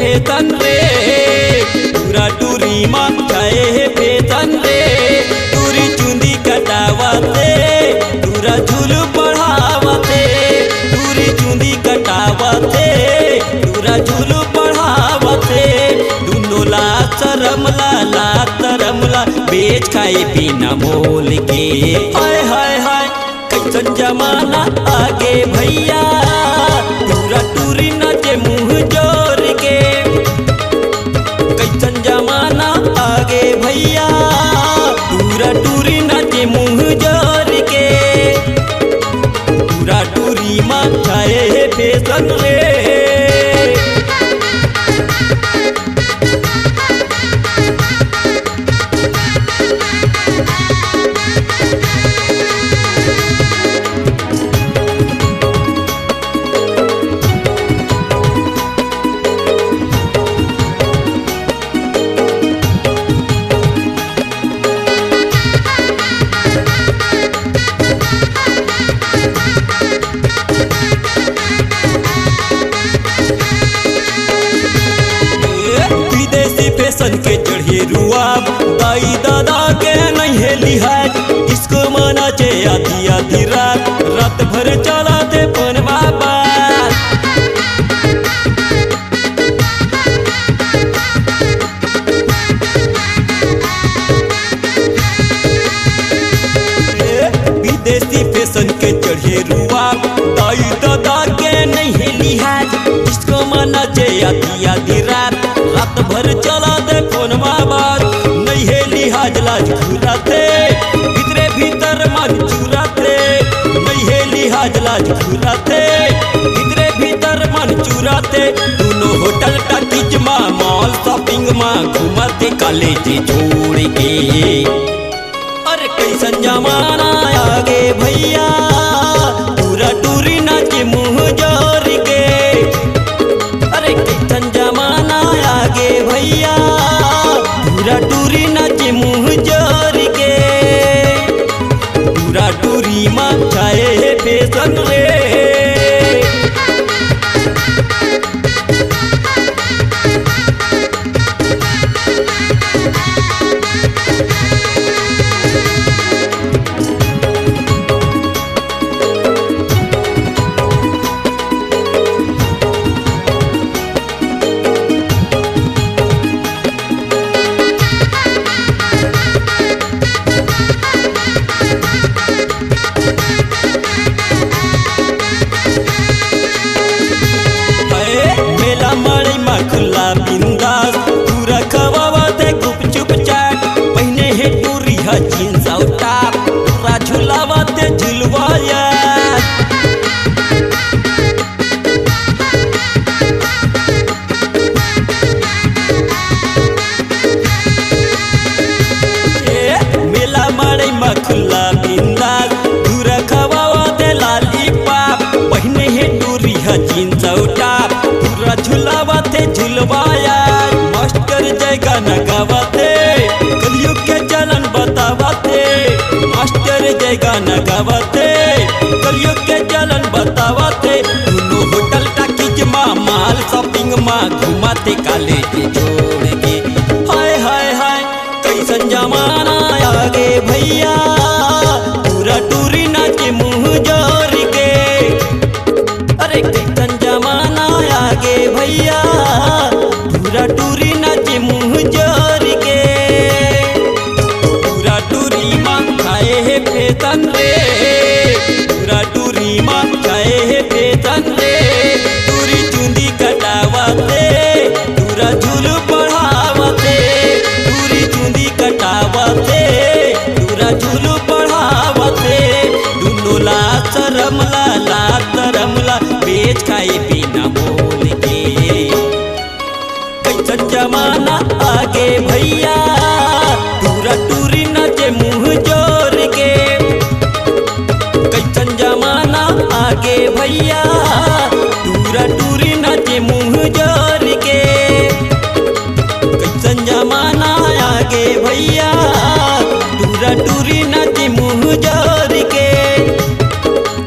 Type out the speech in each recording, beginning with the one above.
फेतन रे पूरा टूरी माँ छाए फेतन रे टूरी चुंदी कटावते पूरा झूल बढ़ावते टूरी चुंदी कटावते पूरा झूल बढ़ावते दुनो ला तरमला बेच खाए बिना मोल के हाय हाय हाय कैसन जमाना आगे भैया पूरा टूरी नाचे मुँह जोर के कैसन जमाना आगे भैया पूरा टूरी नाचे मुँह जोर के पूरा टूरी माँ छाए फेसन रे फैशन के चढ़े रुआब दाई दादा के नहीं है लिहाज इसको मना चे आधी आधी रात भर चलाते पन बाबा विदेशी फैशन के चढ़े रुआब दाई दादा के नहीं है लिहाज इसको मना चे आधी आधी रात भर चला दे फोन बात नहीं है लिहाज लाज घुराते भीतरे भीतर मन चुराते नहीं है लिहाज लाज घुराते भीतरे भीतर मन चुराते दोनों होटल टाकीज माँ मॉल शॉपिंग माँ घुमाते कॉलेज छोड़ के अरे कैसन जमाना आगे भैया पूरा टूरी नाचे मुँह जोर के अरे कैसन जमाना आगे भैया पूरा टूरी नाचे मुँह जोर के पूरा टूरी माँ छाए फेसन रे खुला बिंदास पूरा खवावते गुपचुप चाट पहने है टूरी है जींस और टॉप पूरा झुलावते झुलवाया मेला मारे में खुला बिंदास पूरा खवावते लालीपाप पहने है टूरी है जींस और टॉप पूरा झुलावते झुलवाया मास्टर जय गाना गावते कलयुग के चलन बतावते मास्टर जय गाना गावते कलयुग के चलन बतावते दोनों होटल टाकीज माँ माल शॉपिंग माँ घुमाते कॉलेज छोड़ के हाय हाय हाय कैसन जमाना आगे भैया पूरा टूरी नाचे मुँह जोर के अरे कैसन जमाना आगे भैया पूरा टूरी नाचे मुँह जोर के पूरा टूरी माँ खाए है फेतन रे पूरा टूरी माँ खाए है फेतन रे टूरी चुंदी कटावते पूरा झूल बढ़ावते टूरी चुंदी कटावते पूरा झूल बढ़ावते दुनो ला तरमला बेच खाए बिना मोल के कैसन जमाना आगे भैया पूरा टूरी नाचे मुँह जोर के कैसन जमाना आगे भैया पूरा टूरी नाचे मुँह जोर के कैसन जमाना आगे भैया पूरा टूरी नाचे मुँह जोर के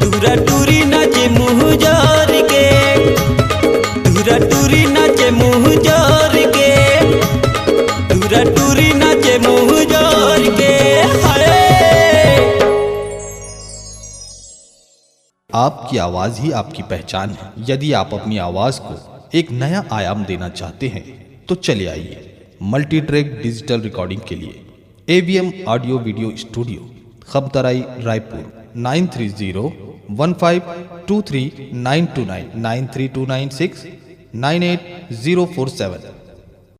पूरा टूरी नाचे मुँह जोर के पूरा टूरी नाचे मुँह जोर आपकी आवाज़ ही आपकी पहचान है। यदि आप अपनी आवाज़ को एक नया आयाम देना चाहते हैं तो चले आइए मल्टी ट्रैक डिजिटल रिकॉर्डिंग के लिए AVM ऑडियो वीडियो स्टूडियो, खबतराई, रायपुर 9301523929 93296 98047।